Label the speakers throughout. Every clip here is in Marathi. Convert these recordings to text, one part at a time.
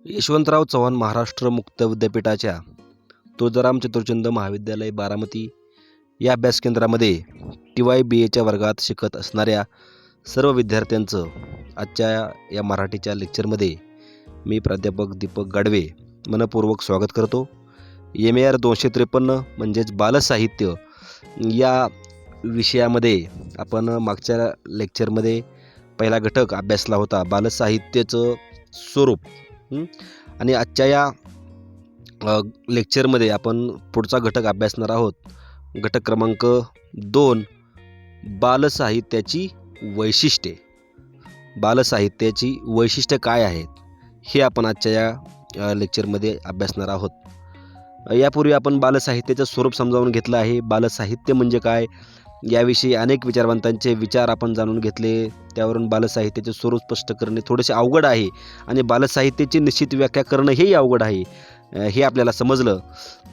Speaker 1: यशवंतराव चव्हाण महाराष्ट्र मुक्त विद्यापीठाच्या तुळजाराम चतुर्चंद महाविद्यालय बारामती या अभ्यास केंद्रामध्ये TY BA च्या वर्गात शिकत असणाऱ्या सर्व विद्यार्थ्यांचं आजच्या या मराठीच्या लेक्चरमध्ये मी प्राध्यापक दीपक गाडवे मनपूर्वक स्वागत करतो. MAR 253 म्हणजेच बालसाहित्य या विषयामध्ये आपण मागच्या लेक्चरमध्ये पहिला घटक अभ्यासला होता, बालसाहित्याचं स्वरूप. आणि आजच्या या लेक्चरमध्ये आपण पुढचा घटक अभ्यासणार आहोत. घटक क्रमांक 2, बालसाहित्याची वैशिष्ट्ये. बालसाहित्याची वैशिष्ट्ये काय आहेत हे आपण आजच्या या लेक्चरमध्ये अभ्यासणार आहोत. यापूर्वी आपण बालसाहित्याचं स्वरूप समजावून घेतलं आहे. बालसाहित्य म्हणजे काय याविषयी अनेक विचारवंतांचे विचार आपण जाणून घेतले. त्यावरून बालसाहित्याचे स्वरूप स्पष्ट करणे थोडेसे अवघड आहे आणि बालसाहित्याची निश्चित व्याख्या करणं हेही अवघड आहे हे आपल्याला समजलं.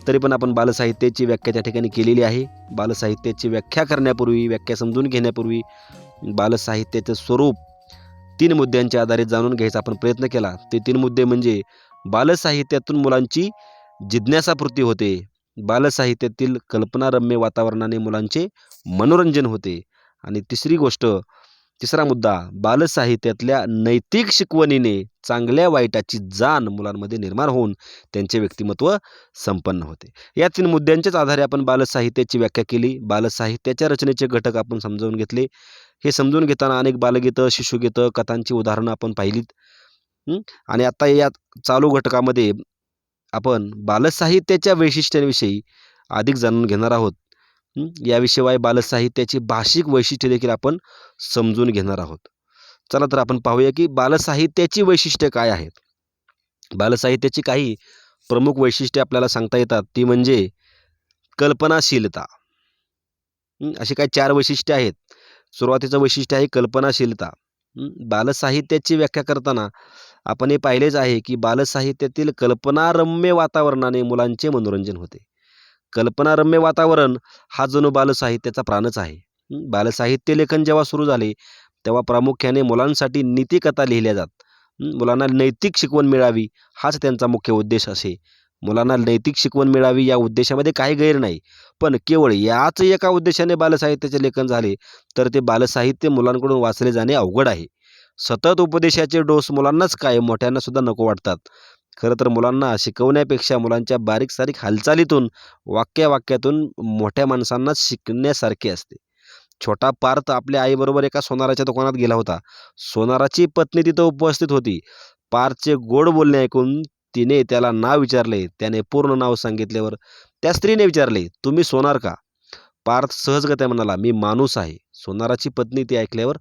Speaker 1: तरी पण आपण बालसाहित्याची व्याख्या त्या ठिकाणी केलेली आहे. बालसाहित्याची व्याख्या करण्यापूर्वी, व्याख्या समजून घेण्यापूर्वी बालसाहित्याचं स्वरूप 3 मुद्द्यांच्या आधारे जाणून घ्यायचा आपण प्रयत्न केला. ते 3 मुद्दे म्हणजे बालसाहित्यातून मुलांची जिज्ञासापूर्ती होते, बालसाहित्यातील कल्पनारम्य वातावरणाने मुलांचे मनोरंजन होते आणि तिसरा मुद्दा, बालसाहित्यातल्या नैतिक शिकवणीने चांगल्या वाईटाची जाण मुलांमध्ये निर्माण होऊन त्यांचे व्यक्तिमत्व संपन्न होते. या 3 मुद्द्यांच्याच आधारे आपण बालसाहित्याची व्याख्या केली. बालसाहित्याच्या रचनेचे घटक आपण समजावून घेतले. हे समजून घेताना अनेक बालगीतं, शिशुगीतं, कथांची उदाहरणं आपण पाहिलीत. आणि आता या चालू घटकामध्ये आपण बालसाहित्याच्या वैशिष्ट्यांविषयी अधिक जाणून घेणार आहोत. याविषयी बालसाहित्याची भाषिक वैशिष्ट्ये देखील आपण समजून घेणार आहोत. चला तर आपण पाहूया की बालसाहित्याची वैशिष्ट्ये काय आहेत. बालसाहित्याची काही प्रमुख वैशिष्ट्ये आपल्याला सांगता येतात. ती म्हणजे कल्पनाशीलता. अशी काही 4 वैशिष्ट्ये आहेत. सुरुवातीचं वैशिष्ट्य आहे कल्पनाशीलता. बालसाहित्याची व्याख्या करताना आपण हे पाहिलेच आहे की बालसाहित्यातील कल्पनारम्य वातावरणाने मुलांचे मनोरंजन होते. कल्पनारम्य वातावरण हा जणू बालसाहित्याचा प्राणच आहे. बालसाहित्य लेखन जेव्हा सुरू झाले तेव्हा प्रामुख्याने मुलांसाठी नीतिकथा लिहिल्या जात. मुलांना नैतिक शिकवण मिळावी हाच त्यांचा मुख्य उद्देश असे. मुलांना नैतिक शिकवण मिळावी या उद्देशामध्ये काही गैर नाही, पण केवळ याच एका उद्देशाने बालसाहित्याचे लेखन झाले तर ते बालसाहित्य मुलांकडून वाचले जाणे अवघड आहे. सतत उपदेशाचे डोस मुलांनाच काय, मोठ्यांना सुद्धा नको वाटतात. खरं तर मुलांना शिकवण्यापेक्षा मुलांच्या बारीक सारीक हालचालीतून, वाक्यातून मोठ्या माणसांना शिकण्यासारखे असते. छोटा पार्थ आपल्या आईबरोबर एका सोनाराच्या दुकानात गेला होता. सोनाराची पत्नी तिथं उपस्थित होती. पार्थचे गोड बोलणे ऐकून तिने त्याला नाव विचारले. त्याने पूर्ण नाव सांगितल्यावर त्या स्त्रीने विचारले, तुम्ही सोनार का? पार्थ सहजगत्या म्हणाला, मी माणूस आहे. सोनाराची पत्नी ते ऐकल्यावर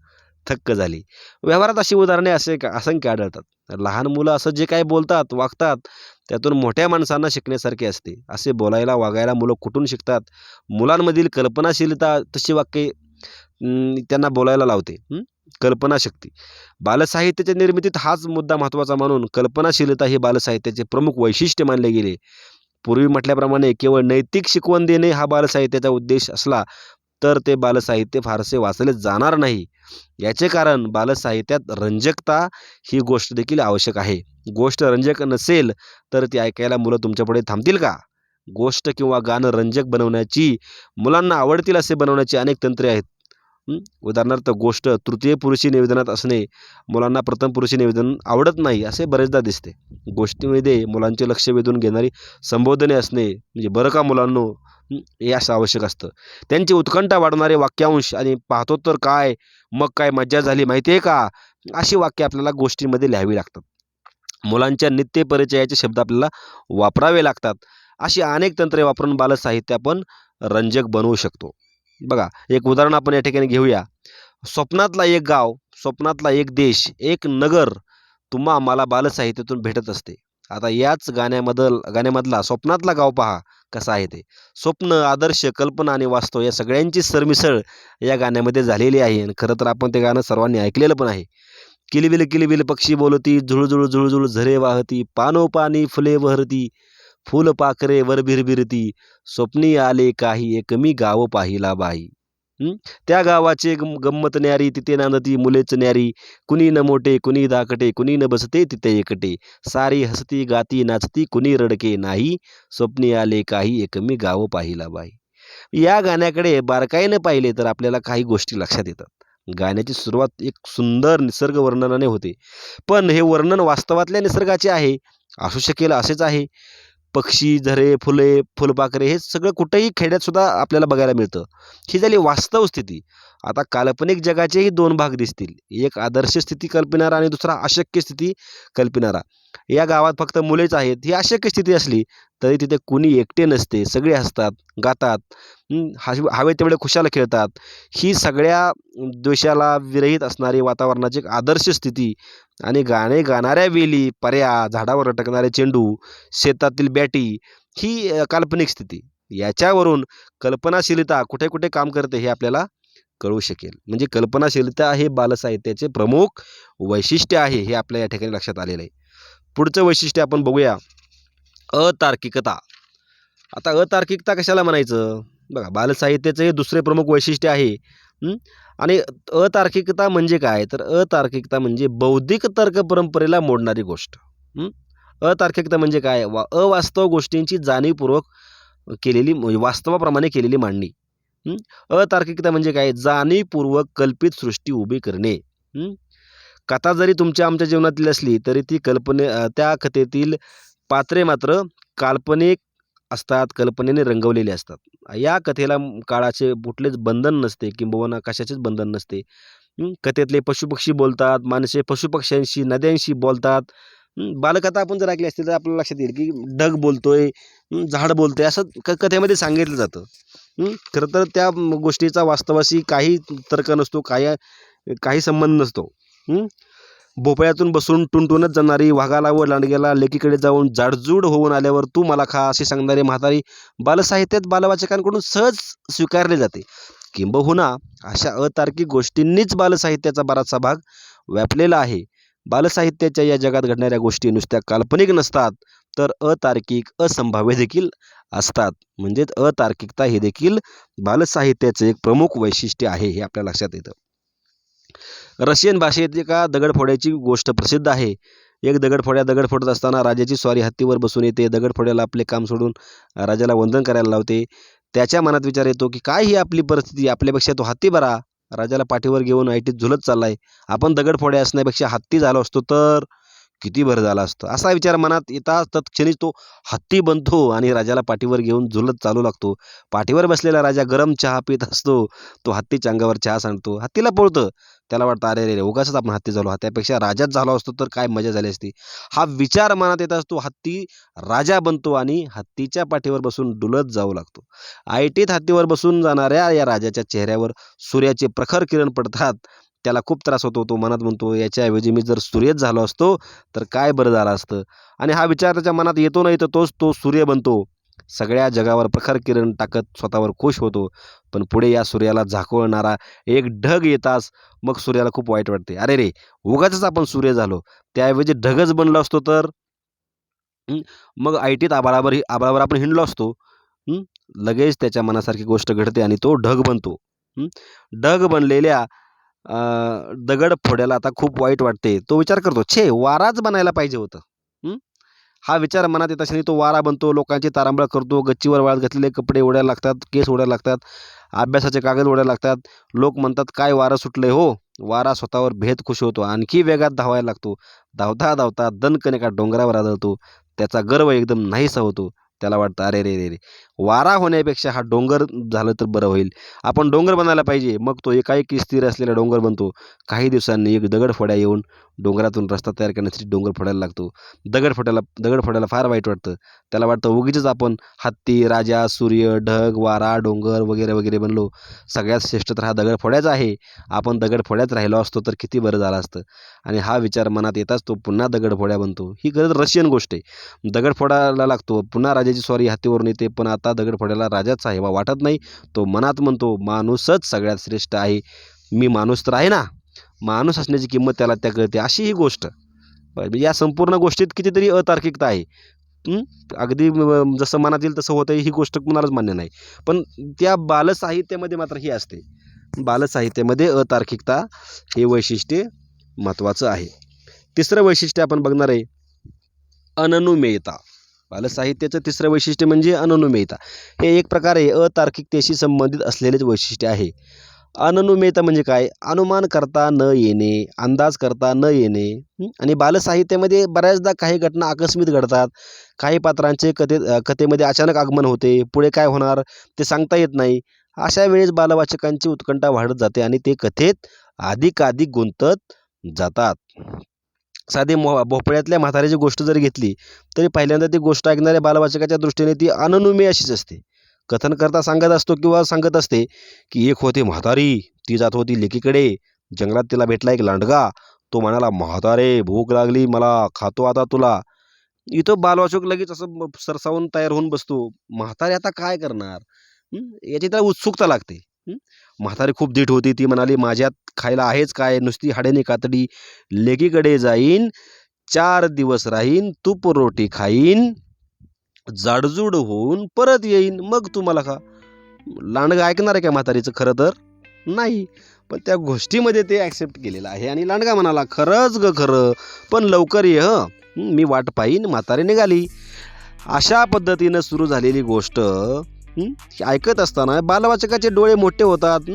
Speaker 1: थक्क झाली. व्यवहारात अशी उदाहरणे असंख्य आढळतात. लहान मुलं असं जे काही बोलतात, वागतात त्यातून मोठ्या माणसांना शिकण्यासारखे असते. असे बोलायला, वागायला मुलं कुठून शिकतात? मुलांमधील कल्पनाशीलता तशी वाक्ये त्यांना बोलायला लावते. कल्पनाशक्ती. बालसाहित्याच्या निर्मितीत हाच मुद्दा महत्त्वाचा मानून कल्पनाशीलता ही बालसाहित्याचे प्रमुख वैशिष्ट्य मानले गेले. पूर्वी म्हटल्याप्रमाणे केवळ नैतिक शिकवण देणे हा बालसाहित्याचा उद्देश असला तर ते बालसाहित्य फारसे वाचले जाणार नाही. याचे कारण बालसाहित्यात रंजकता ही गोष्ट देखील आवश्यक आहे. गोष्ट रंजक नसेल तर ती ऐकायला मुलं तुमच्यापुढे थांबतील का? गोष्ट किंवा गाणं रंजक बनवण्याची, मुलांना आवडतील असे बनवण्याची अनेक तंत्रे आहेत. उदाहरणार्थ गोष्ट तृतीय पुरुषी निवेदनात असणे, मुलांना प्रथम पुरुषी निवेदन आवडत नाही असे बरेचदा दिसते. गोष्टीमध्ये मुलांचे लक्ष वेधून घेणारी संबोधने असणे, म्हणजे बरं का मुलांनो, हे असं आवश्यक असतं. त्यांची उत्कंठा वाढवणारे वाक्यांश आणि पाहतो तर काय, मग काय मज्जा झाली माहिती आहे का, अशी वाक्य आपल्याला गोष्टींमध्ये लिहावी लागतात. मुलांच्या नित्य परिचयाचे शब्द आपल्याला वापरावे लागतात. अशी अनेक तंत्रे वापरून बालसाहित्य आपण रंजक बनवू शकतो. बघा, एक उदाहरण आपण या ठिकाणी घेऊया. स्वप्नातला एक गाव, स्वप्नातला एक देश, एक नगर तुम्हा मला बालसाहित्यातून भेटत असते. आता याच गाण्यामधला स्वप्नातला गाव पहा कसा आहे ते. स्वप्न, आदर्श, कल्पना आणि वास्तव या सगळ्यांची सरमिसळ या गाण्यामध्ये झालेली आहे. आणि खरं तर आपण ते गाणं सर्वांनी ऐकलेलं पण आहे. किलबिल किलबिल पक्षी बोलती, झुळझुळ झुळझुळ झरे वाहती, पानोपानी फुले बहरती, फुल पाखरे वर भिरभिरती, स्वप्नी आले काही एक मी गाव पाहिला बाई. हं? त्या गावाचे गंमत न्यारी तिथे नांदती मुलेच न्यारी. कुणी न मोठे कुणी धाकटे कुणी न बसते तिथे एकटे. सारी हसती गाती नाचती कुणी रडके नाही. स्वप्नी आले काही एकमी गाव पाहिला बाई. या गाण्याकडे बारकाईने पाहिले तर आपल्याला काही गोष्टी लक्षात येतात. गाण्याची सुरुवात एक सुंदर निसर्ग वर्णनाने होते. पण हे वर्णन वास्तवातल्या निसर्गाचे आहे. असू शकेल असेच आहे. पक्षी, झरे, फुले, फुलपाखरे हे सगळं कुठेही खेड्यात सुद्धा आपल्याला बघायला मिळतं. ही झाली वास्तव स्थिती. आता काल्पनिक जगाचेही 2 भाग दिसतील. एक आदर्श स्थिती कल्पिणारा आणि दुसरा अशक्य स्थिती कल्पिणारा. या गावात फक्त मुलेच आहेत, ही अशक्य स्थिती असली तरी तिथे कुणी एकटे नसते. सगळे हसतात, गातात, हवे तेवढे खुशाल खेळतात. ही सगळ्या द्वेषाला विरहित असणारी वातावरणाची एक आदर्श स्थिती आणि गाणे गाणाऱ्या वेली, पऱ्या, झाडावर लटकणारे चेंडू, शेतातील बॅटी ही काल्पनिक स्थिती. याच्यावरून कल्पनाशीलता कुठे कुठे काम करते हे आपल्याला कळू शकेल. म्हणजे कल्पनाशीलता हे बालसाहित्याचे प्रमुख वैशिष्ट्य आहे हे आपल्या या ठिकाणी लक्षात आलेलं आहे. पुढचं वैशिष्ट्य आपण बघूया, अतार्किकता. आता अतार्किकता कशाला म्हणायचं? बघा, बालसाहित्याचं हे दुसरे प्रमुख वैशिष्ट्य आहे. हं? आणि अतार्किकता म्हणजे काय? तर अतार्किकता म्हणजे बौद्धिक तर्क परंपरेला मोडणारी गोष्ट. हं? अतार्किकता म्हणजे काय? अवास्तव गोष्टींची जाणीवपूर्वक केलेली म्हणजे वास्तवाप्रमाणे केलेली मांडणी. हं? अतार्किकता म्हणजे काय? जाणीवपूर्वक कल्पित सृष्टी उभी करणे. हं? कथा जरी तुमच्या आमच्या जीवनातील असली तरी ती त्या कथेतील पात्रे मात्र काल्पनिक असतात, कल्पनेने रंगवलेले असतात. या कथेला काळाचे कुठलेच बंधन नसते किंबहुना कशाचेच बंधन नसते. कथेतले पशुपक्षी बोलतात, माणसे पशुपक्ष्यांशी, नद्यांशी बोलतात. बालकथा आपण जर ऐकली असतील तर आपल्याला लक्षात येईल की ढग बोलतोय, झाड बोलतोय असं कथेमध्ये सांगितलं जातं. खरं तर त्या गोष्टीचा वास्तवाशी काही तर्क नसतो, काही संबंध नसतो. भोपळ्यातून बसून टुणटुणत जाणारी, वाघाला व लांडग्याला लेकीकडे जाऊन जाडजूड होऊन आल्यावर तू मला खा असे सांगणारी म्हातारी बालसाहित्यात बालवाचकांकडून सहज स्वीकारले जाते. किंबहुना अशा अतार्किक गोष्टींनीच बालसाहित्याचा बराचसा भाग व्यापलेला आहे. बालसाहित्याच्या या जगात घडणाऱ्या गोष्टी नुसत्या काल्पनिक नसतात, तर अतार्किक, असंभाव्य देखील असतात. म्हणजेच अतार्किकता हे देखील बालसाहित्याचे एक प्रमुख वैशिष्ट्य आहे हे आपल्या लक्षात येतं. रशियन भाषेत एका दगडफोड्याची गोष्ट प्रसिद्ध आहे. एक दगड फोडत असताना राजाची स्वारी हत्तीवर बसून येते. दगडफोड्याला आपले काम सोडून राजाला वंदन करायला लावते. त्याच्या मनात विचार येतो की काय ही आपली परिस्थिती, आपल्यापेक्षा तो हत्ती बरा. राजाला पाठीवर घेऊन ऐटीत झुलत चाललाय. आपण दगडफोड्या असण्यापेक्षा हत्ती झालो असतो तर किती बरं झालं असतं. असा विचार मनात येताच तत्क्षणी तो हत्ती बनतो आणि राजाला पाठीवर घेऊन झुलत चालू लागतो. पाठीवर बसलेला राजा गरम चहा पित असतो. तो हत्तीच्या अंगावर चहा सांडतो. हत्तीला पळतं. त्याला वाटतं अरे रे रे, उगाचच आपण हत्ती झालो. त्यापेक्षा राजाच झालो असतो तर काय मजा झाली असती. हा विचार मनात येताच तो हत्ती राजा बनतो आणि हत्तीच्या पाठीवर बसून डुलत जाऊ लागतो. ऐटीत हत्तीवर बसून जाणाऱ्या या राजाच्या चेहऱ्यावर सूर्याचे प्रखर किरण पडतात. त्याला खूप त्रास होतो. तो मनात म्हणतो याच्याऐवजी मी जर सूर्यच झालो असतो तर काय बरं झालं असतं. आणि हा विचार त्याच्या मनात येतो नाही तर तोच तो सूर्य बनतो. सगळ्या जगावर प्रखर किरण टाकत स्वतःवर खुश होतो. पण पुढे या सूर्याला झाकोळणारा एक ढग येताच मग सूर्याला खूप वाईट वाटते. अरे रे, उगाचच आपण सूर्य झालो. त्याऐवजी ढगच बनलो असतो तर. मग ऐटीत आभाळावर आपण हिंडलो असतो. लगेच त्याच्या मनासारखी गोष्ट घडते आणि तो ढग बनतो. ढग बनलेल्या दगडफोड्याला आता खूप वाईट वाटते. तो विचार करतो, छे वाराच बनायला पाहिजे होतं. हा विचार मनात येत असताना तो वारा बनतो. लोकांची तारांबळ करतो. गच्चीवर वाळत घातलेले कपडे उडायला लागतात, केस उडायला लागतात, अभ्यासाचे कागद उडायला लागतात. लोक म्हणतात काय वारं सुटलंय हो. वारा स्वतःवर भेद खुश होतो. आणखी वेगात धावायला लागतो. धावता धावता दणकन एका डोंगरावर आदळतो. त्याचा गर्व एकदम नाहीसा होतो. त्याला वाटतं अरे रे रे रे, वारा होण्यापेक्षा हा डोंगर झालं तर बरं होईल. आपण डोंगर बनायला पाहिजे. मग तो एकाएकी स्थिर असलेला डोंगर बनतो. काही दिवसांनी एक दगडफोड्या येऊन डोंगरातून रस्ता तयार करण्यासाठी डोंगर फोडायला लागतो. दगडफोड्याला फार वाईट वाटतं. त्याला वाटतं उगीचच आपण हत्ती, राजा, सूर्य, ढग, वारा, डोंगर वगैरे वगैरे बनलो. सगळ्यात श्रेष्ठ तर हा दगडफोड्याचा आहे. आपण दगडफोड्यात राहिलो असतो तर किती बरं झालं असतं. आणि हा विचार मनात येताच तो पुन्हा दगडफोड्या बनतो. ही खरंच रशियन गोष्ट आहे. दगडफोडायला लागतो. पुन्हा राजाची स्वारी हत्तीवरून येते. पण आता दगडफोड्याला राजाच आहे वाटत नाही. तो मनात म्हणतो माणूसच सगळ्यात श्रेष्ठ आहे. मी माणूस तर आहे ना. माणूस असण्याची किंमत त्याला त्या कळते. अशी ही गोष्ट. या संपूर्ण गोष्टीत कितीतरी अतार्किकता आहे. अगदी जसं मनात येईल तसं होतं ही गोष्ट कुणालाच मान्य नाही. पण त्या बालसाहित्यामध्ये मात्र ही असते. बालसाहित्यामध्ये अतार्किकता हे वैशिष्ट्य महत्त्वाचं आहे. तिसरं वैशिष्ट्य आपण बघणार आहे अननुमेयता. बालसाहित्याचं तिसरं वैशिष्ट्य म्हणजे अननुमेयता. हे एक प्रकारे अतार्किकतेशी संबंधित असलेलेच वैशिष्ट्य आहे. अननुमेयता म्हणजे काय? अनुमान करता न येणे, अंदाज करता न येणे. आणि बालसाहित्यामध्ये बऱ्याचदा काही घटना आकस्मिक घडतात. काही पात्रांचे कथेमध्ये अचानक आगमन होते. पुढे काय होणार ते सांगता येत नाही. अशा वेळेस बालवाचकांची उत्कंठा वाढत जाते आणि ते कथेत अधिकाधिक गुंतत जातात. साधी भोपळ्यातल्या म्हातारीची गोष्ट जरी घेतली तरी पहिल्यांदा ती गोष्ट ऐकणाऱ्या बालवाचकाच्या दृष्टीने ती अननुमेय अशीच असते. कथनकर्ता सांगत असतो किंवा सांगत असते की एक होती म्हातारी, ती जात होती लेकीकडे. जंगलात तिला भेटला एक लांडगा. तो म्हणाला, म्हातारे भूक लागली मला, खातो आता तुला. इथं बालवाचक लगेच असं सरसावून तयार होऊन बसतो. म्हातारी आता काय करणार? याची त्याला उत्सुकता लागते. म्हातारी खूप धीट होती. ती म्हणाली, माझ्यात खायला आहेच काय, नुसती हाडेनी कातडी. लेकीकडे जाईन, 4 दिवस राहीन, तूप रोटी खाईन, जाडजूड होऊन परत येईन, मग तुम्हाला खा. लांडगा ऐकणार आहे का म्हातारीचं? खरं तर नाही. पण त्या गोष्टीमध्ये ते ॲक्सेप्ट केलेलं आहे. आणि लांडगा म्हणाला, खरंच ग खरं, पण लवकर ये हं, मी वाट पाहीन. म्हातारी निघाली. अशा पद्धतीनं सुरू झालेली गोष्ट ऐकत असताना बालवाचकाचे डोळे मोठे होतात.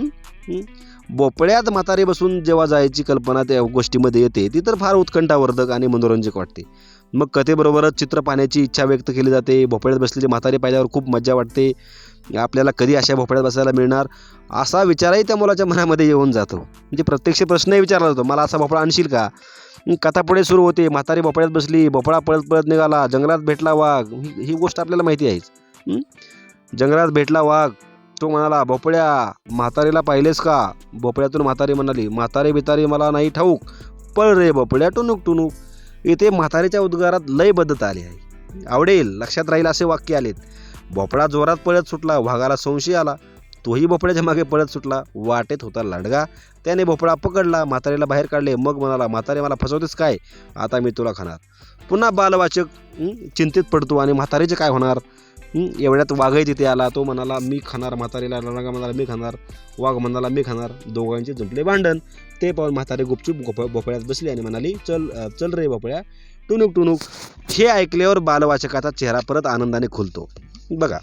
Speaker 1: भोपळ्यात म्हातारी बसून जेव्हा जायची कल्पना त्या गोष्टीमध्ये येते ती तर फार उत्कंठावर्धक आणि मनोरंजक वाटते. मग कथेबरोबरच चित्र पाहण्याची इच्छा व्यक्त केली जाते. भोपळ्यात बसलेली म्हातारी पाहिल्यावर खूप मजा वाटते. आपल्याला कधी अशा भोपळ्यात बसायला मिळणार असा विचारही त्या मुलाच्या मनामध्ये येऊन जातो. म्हणजे प्रत्यक्ष प्रश्नही विचारला जातो, मला असा भोपळा आणशील का? कथा पुढे सुरू होते. म्हातारी भोपळ्यात बसली, भोपळा पळत पळत निघाला, जंगलात भेटला वाघ. ही गोष्ट आपल्याला माहिती आहेच. जंगलात भेटला वाघ. तो म्हणाला, भोपळ्या म्हातारीला पाहिलेस का? भोपळ्यातून म्हातारी म्हणाली, म्हातारी बितारी मला नाही ठाऊक, पळ रे भोपळ्या टुणूक टुणूक. इथे म्हातारीच्या उद्गारात लयबद्धता आली आहे. आवडेल, लक्षात राहील असे वाक्य आलेत. भोपळा जोरात पळत सुटला. वाघाला संशय आला. तोही भोपळ्याच्या मागे पळत सुटला. वाटेत होता लांडगा. त्याने भोपळा पकडला, म्हातारीला बाहेर काढले. मग म्हणाला, म्हातारी मला फसवतेस काय? आता मी तुला खाणार. पुन्हा बालवाचक चिंतित पडतो आणि म्हातारीचे काय होणार? एवढ्यात वाघही तिथे आला. तो म्हणाला, मी खाणार म्हातारीला. लांडगा म्हणाला, मी खाणार. वाघ म्हणाला, मी खाणार. दोघांचे जुंपले भांडण. ते पाहून म्हातारी गुपचूप भोपळ्यात बसली आणि म्हणाली, चल चल रे भोपळ्या टुणूक टुणूक. हे ऐकल्यावर बालवाचकाचा चेहरा परत आनंदाने खुलतो. बघा,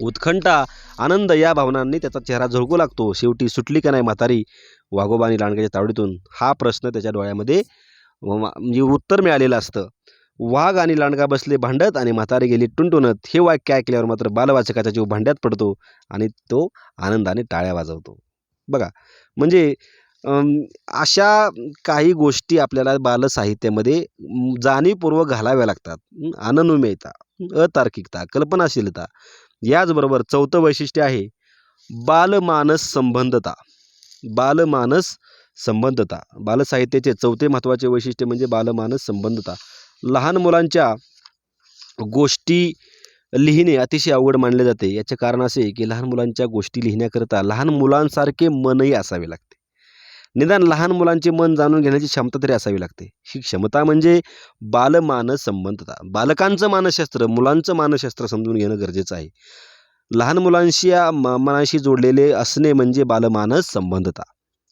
Speaker 1: उत्कंठा, आनंद या भावनांनी त्याचा चेहरा झळकू लागतो. शेवटी सुटली का नाही म्हातारी वाघोबा आणि लांडग्याच्या तावडीतून? हा प्रश्न त्याच्या डोळ्यामध्ये म्हणजे उत्तर मिळालेलं असतं. वाघ आणि लांडगा बसले भांडत आणि म्हातारी गेली टुणटुणत. हे वाक्य ऐकल्यावर मात्र बालवाचकाचा जीव भांड्यात पडतो आणि तो आनंदाने टाळ्या वाजवतो. बघा, म्हणजे अशा काही गोष्टी आपल्याला बालसाहित्यामध्ये जाणीवपूर्वक घालाव्या लागतात. अननुमेयता, अतार्किकता, कल्पनाशीलता. याचबरोबर चौथं वैशिष्ट्य आहे बालमानस संबंधता. बालमानस संबंधता. बालसाहित्याचे चौथे महत्त्वाचे वैशिष्ट्य म्हणजे बालमानस संबंधता. लहान मुलांच्या गोष्टी लिहिणे अतिशय अवघड मानले जाते. याचे कारण असे की लहान मुलांच्या गोष्टी लिहिण्याकरता लहान मुलांसारखे मनही असावे लागते. निदान लहान मुलांचे मन जाणून घेण्याची क्षमता तरी असावी लागते. ही क्षमता म्हणजे बालमानस संबंधता. बालकांचं मानसशास्त्र, मुलांचं मानसशास्त्र समजून घेणं गरजेचं आहे. लहान मुलांशी मनाशी जोडलेले असणे म्हणजे बालमानस संबंधता.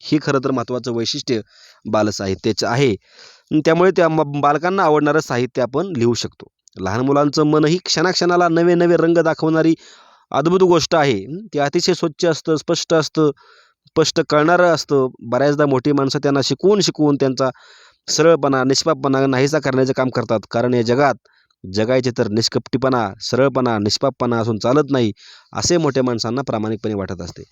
Speaker 1: हे खरं तर महत्त्वाचं वैशिष्ट्य बालसाहित्याचं आहे. त्यामुळे त्या बालकांना आवडणारं साहित्य आपण लिहू शकतो. लहान मुलांचं मन ही क्षणाक्षणाला नवे नवे रंग दाखवणारी अद्भुत गोष्ट आहे. ते अतिशय स्वच्छ असतं, स्पष्ट असतं, स्पष्ट कळणारं असतं. बऱ्याचदा मोठी माणसं त्यांना शिकवून शिकवून त्यांचा सरळपणा, निष्पापपणा नाहीसा करण्याचं काम करतात. कारण या जगात जगायचे तर निष्कपटीपणा, सरळपणा, निष्पापपणा असून चालत नाही, असे मोठ्या माणसांना प्रामाणिकपणे वाटत असते.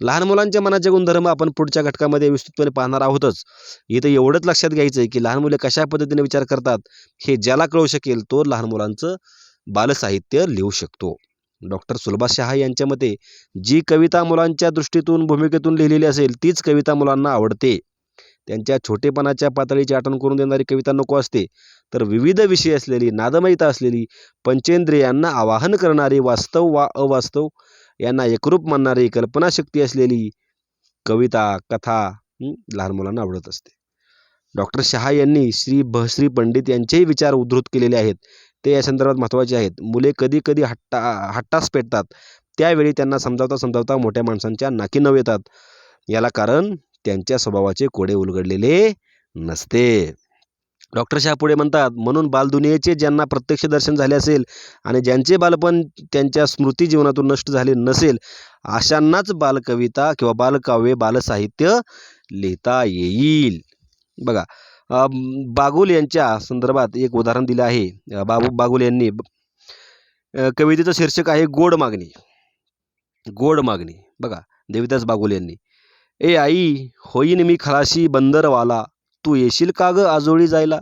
Speaker 1: लहान मुलांच्या मनाचे गुणधर्म आपण पुढच्या घटकामध्ये विस्तृतपणे पाहणार आहोतच. इथं एवढंच लक्षात घ्यायचं आहे की लहान मुले कशा पद्धतीने विचार करतात हे ज्याला कळू शकेल तो लहान मुलांचं बालसाहित्य लिहू शकतो. डॉक्टर सुलभा शहा यांच्या मते जी कविता मुलांच्या दृष्टीतून, भूमिकेतून लिहिलेली असेल तीच कविता मुलांना आवडते. त्यांच्या छोटेपणाच्या पातळीची आठवण करून देणारी कविता नको असते, तर विविध विषय असलेली, नादमयता असलेली, पंचेंद्रियांना आवाहन करणारी, वास्तव वा अवास्तव यांना एकरूप मानणारी, कल्पनाशक्ती असलेली कविता, कथा लहान मुलांना आवडत असते. डॉक्टर शहा यांनी श्री पंडित यांचेही विचार उद्धृत केलेले आहेत. ते या संदर्भात महत्त्वाचे आहेत. मुले कधी कधी हट्टास पेटतात. त्यावेळी त्यांना समजावता समजावता मोठ्या माणसांच्या नाकी नऊ येतात. याला कारण त्यांच्या स्वभावाचे कोडे उलगडलेले नसते. डॉक्टर शाह पुढे म्हणतात, म्हणून बालदुनियेचे ज्यांना प्रत्यक्ष दर्शन झाले असेल आणि ज्यांचे बालपण त्यांच्या स्मृती जीवनातून नष्ट झाले नसेल, अशांनाच बालकविता किंवा बालकाव्य बालसाहित्य लिहिता येईल. बघा, बागुल यांच्या संदर्भात एक उदाहरण दिलं आहे. बागुल यांनी कवितेचं शीर्षक आहे गोड मागणी. गोड मागणी. बघा, देविदास बागुल यांनी, ए आई होईन मी खलाशी बंदरवाला, तू येशील का ग आजोळी जायला.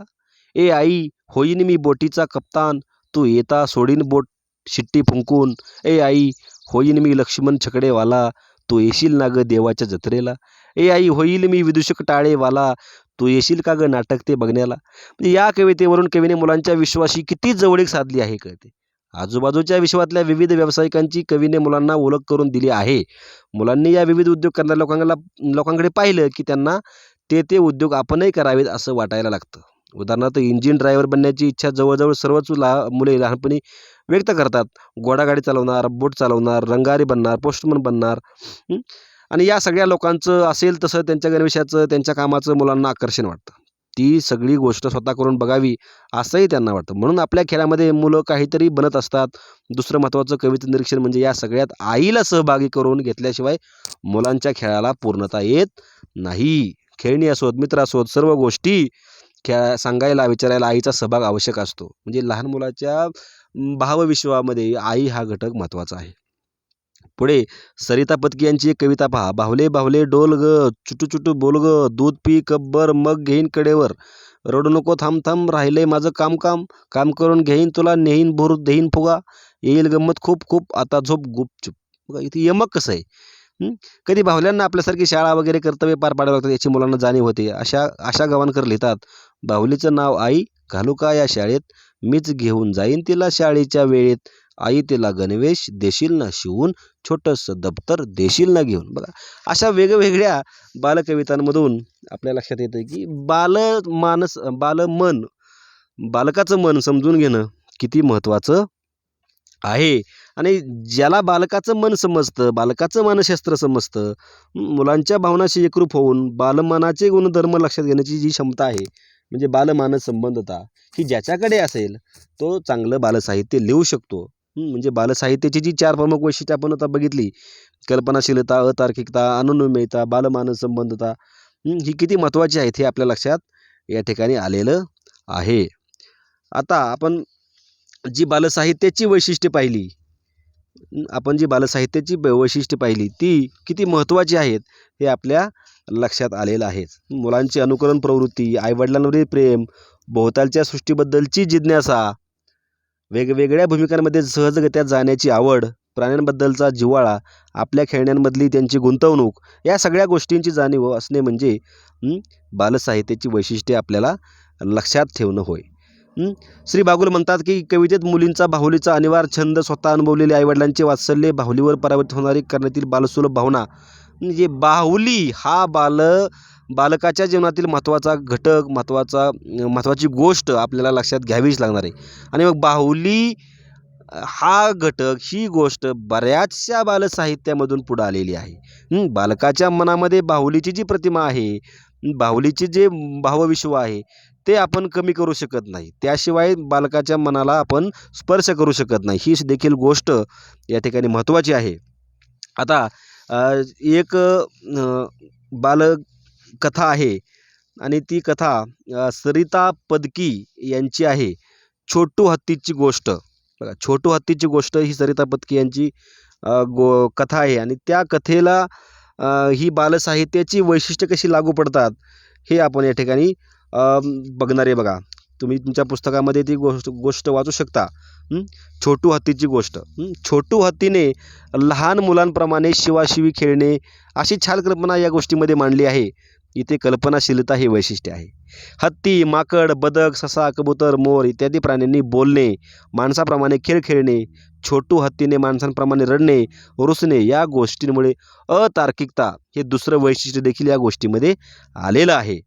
Speaker 1: ए आई होईन मी बोटीचा कप्तान, तू येता सोडीन बोट शिट्टी फुंकून. ए आई होईन मी लक्ष्मण छकडेवाला, तू येशील ना ग देवाच्या जत्रेला. ए आई होईल मी विदूषक टाळेवाला, तू येशील का ग नाटक ते बघण्याला. म्हणजे या कवितेवरून कवीने मुलांच्या विश्वाशी किती जवळीक साधली आहे कळते. आजूबाजूच्या विश्वातल्या विविध व्यावसायिकांची कवीने मुलांना ओळख करून दिली आहे. मुलांनी या विविध उद्योग करणाऱ्या लोकांकडे पाहिलं की त्यांना ते उद्योग आपणही करावेत असं वाटायला लागतं. उदाहरणार्थ, इंजिन ड्रायव्हर बनण्याची इच्छा जवळजवळ सर्वच मुले लहानपणी व्यक्त करतात. घोडागाडी चालवणार, बोट चालवणार, रंगारी बनणार, पोस्टमन बनणार. आणि या सगळ्या लोकांचं असेल तसं त्यांच्या गणवेशाचं, त्यांच्या कामाचं मुलांना आकर्षण वाटतं. ती सगळी गोष्ट स्वतः करून बघावी असंही त्यांना वाटतं. म्हणून आपल्या खेळामध्ये मुलं काहीतरी बनत असतात. दुसरं महत्त्वाचं कवीचं निरीक्षण म्हणजे या सगळ्यात आईला सहभागी करून घेतल्याशिवाय मुलांच्या खेळाला पूर्णता येत नाही. खेळणी असोत, मित्र असोत, सर्व गोष्टी सांगायला, विचारायला आईचा सहभाग आवश्यक असतो. म्हणजे लहान मुलाच्या भावविश्वामध्ये आई हा घटक महत्त्वाचा आहे. पुढे सरिता पत्की यांची एक कविता पहा. बाहुले बाहुले डोल ग, चुटू चुटू बोल ग, दूध पी कब्बर मग घेईन कडेवर, रडू नको थांब थांब राहिलंय माझं काम काम, काम करून घेईन तुला नेहीन भूर देईन फुगा, येईल गंमत खूप खूप आता झोप गुपचूप. बघा इथे यमक कसं आहे. कधी बाहुल्यांना आपल्यासारखी शाळा वगैरे कर्तव्य पार पाडावं लागतं याची मुलांना जाणीव होते. आशा गवाणकर लिहितात, बाहुलीचं नाव आई घालू का या शाळेत, मीच घेऊन जाईन तिला शाळेच्या वेळेत, आई तिला गणवेश देशील ना शिवून, छोटंसं दप्तर देशील ना घेऊन. बघा, अशा वेगवेगळ्या बालकवितांमधून आपल्या लक्षात येतं की बालकाचं मन समजून घेणं किती महत्त्वाचं आहे. आणि ज्याला बालकाचं मन समजतं, बालकाचं मानसशास्त्र समजतं, मुलांच्या भावनाशी एकरूप होऊन बालमनाचे गुणधर्म लक्षात घेण्याची जी क्षमता आहे, म्हणजे बालमानस संबंधता ही ज्याच्याकडे असेल तो चांगलं बालसाहित्य लिहू शकतो. म्हणजे बालसाहित्याची जी 4 प्रमुख वैशिष्ट्ये आपण आता बघितली, कल्पनाशीलता, अतार्किकता, अनुनयता, बालमानस संबंधता, ही किती महत्त्वाची आहेत हे आपल्या लक्षात या ठिकाणी आलेलं आहे. आता आपण जी बालसाहित्याची वैशिष्ट्ये पाहिली, ती किती महत्त्वाची आहेत हे आपल्या लक्षात आलेलं आहेच. मुलांची अनुकरण प्रवृत्ती, आईवडिलांवरील प्रेम, भोवतालच्या सृष्टीबद्दलची जिज्ञासा, वेगवेगळ्या भूमिकांमध्ये सहजगत्या जाण्याची आवड, प्राण्यांबद्दलचा जिव्हाळा, आपल्या खेळण्यांमधली त्यांची गुंतवणूक, या सगळ्या गोष्टींची जाणीव असणे म्हणजे बालसाहित्याची वैशिष्ट्ये आपल्याला लक्षात ठेवणं होय. श्री बागुल म्हणतात की कवितेत मुलींचा बाहुलीचा अनिवार्य छंद, स्वतः अनुभवलेले आईवडिलांचे वात्सल्य, बाहुलीवर परावर्तित होणारी करण्यातील बालसुलभ भावना, म्हणजे बाहुली हा बालकाच्या जीवनातील महत्त्वाचा घटक, महत्त्वाची गोष्ट आपल्याला लक्षात घ्यावीच लागणार आहे. आणि मग बाहुली हा घटक, ही गोष्ट बऱ्याचशा बालसाहित्यामधून पुढे आलेली आहे. बालकाच्या मनामध्ये बाहुलीची जी प्रतिमा आहे, बाहुलीचे जे भावविश्व आहे ते आपण कमी करू शकत नाही. त्याशिवाय बालकाच्या मनाला आपण स्पर्श करू शकत नाही. ही देखील गोष्ट या ठिकाणी महत्त्वाची आहे. आता एक बालकथा आहे आणि ती कथा सरिता पदकी यांची आहे, छोटू हत्तीची गोष्ट. बघा, छोटू हत्तीची गोष्ट ही सरिता पदकी यांची कथा आहे. आणि त्या कथेला ही बालसाहित्याची वैशिष्ट्ये कशी लागू पडतात हे आपण या ठिकाणी बघणार आहे. बघा, तुम्ही तुमच्या पुस्तकामध्ये ती गोष्ट वाचू शकता. छोटू हत्तीची गोष्ट. छोटू हत्तीने लहान मुलांप्रमाणे शिवाशिवी खेळणे अशी छान कल्पना या गोष्टीमध्ये मांडली आहे. इथे कल्पनाशीलता हे वैशिष्ट्य आहे. हत्ती, माकड, बदक, ससा, कबूतर, मोर इत्यादी प्राण्यांनी बोलणे, माणसाप्रमाणे खेळ खेळणे, छोटू हत्तीने माणसांप्रमाणे रडणे, रुसणे, या गोष्टींमुळे अतार्किकता हे दुसरं वैशिष्ट्य देखील या गोष्टीमध्ये आलेलं आहे.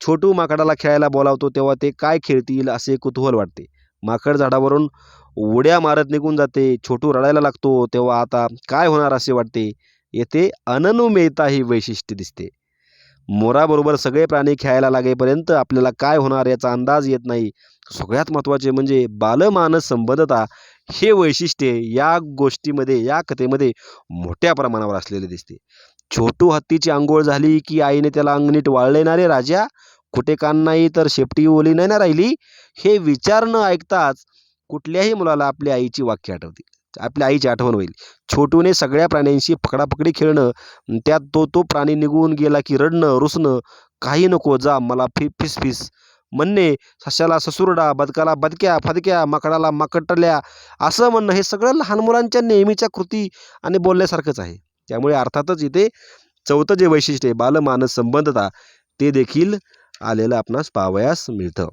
Speaker 1: छोटू माकडाला खेळायला बोलावतो तेव्हा ते काय खेळतील असे कुतूहल वाटते. माकड झाडावरून उड्या मारत निघून जाते. छोटू रडायला लागतो तेव्हा आता काय होणार असे वाटते. येथे अननुमेयता ही वैशिष्ट्य दिसते. मोराबरोबर सगळे प्राणी खेळायला लागेपर्यंत आपल्याला काय होणार याचा अंदाज येत नाही. सगळ्यात महत्त्वाचे म्हणजे बालमानस संबंधता हे वैशिष्ट्य या गोष्टीमध्ये, या कथेमध्ये मोठ्या प्रमाणावर असलेले दिसते. छोटू हत्तीची अंघोळ झाली की आईने त्याला अंगणीत वाळले ना रे राजा, कुठे कान नाही तर शेपटी ओली नाही ना राहिली. हे विचार न ऐकताच कुठल्याही मुलाला आपल्या आईची वाक्य आठवतील, आपल्या आईची आठवण होईल. छोटूने सगळ्या प्राण्यांशी पकडापकडी खेळणं, त्यात तो तो प्राणी निघून गेला की रडणं, रुसणं, काही नको जा मला फिस फिस म्हणणे, सशाला ससुरडा, बदकाला बदक्या फदक्या, माकडाला माकडटल्या असं म्हणणं, हे सगळं लहान मुलांच्या नेहमीच्या कृती आणि बोलण्यासारखंच आहे. त्यामुळे अर्थातच इथे चौथं जे वैशिष्ट्य आहे बालमानस संबंधता, ते देखील आलेलं आपणास पाहावयास मिळतं.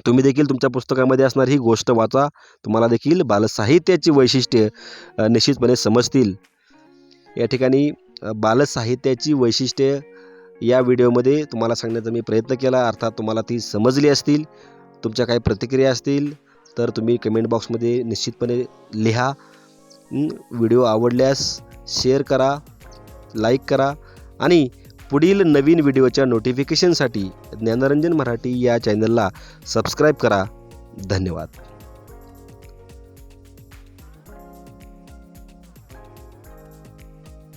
Speaker 1: तुम्ही देखील तुमच्या पुस्तकामध्ये असणारी ही गोष्ट वाचा. तुम्हाला देखील बालसाहित्याची वैशिष्ट्ये निश्चितपणे समजतील. या ठिकाणी बालसाहित्याची वैशिष्ट्ये या व्हिडिओमध्ये तुम्हाला सांगण्याचा मी प्रयत्न केला. अर्थात तुम्हाला ती समजली असतील. तुमच्या काही प्रतिक्रिया असतील तर तुम्ही कमेंट बॉक्समध्ये निश्चितपणे लिहा. व्हिडिओ आवडल्यास शेअर करा, लाईक करा आणि पुढील नवीन व्हिडिओच्या नोटिफिकेशनसाठी ज्ञानरंजन मराठी या चॅनलला सबस्क्राईब करा. धन्यवाद.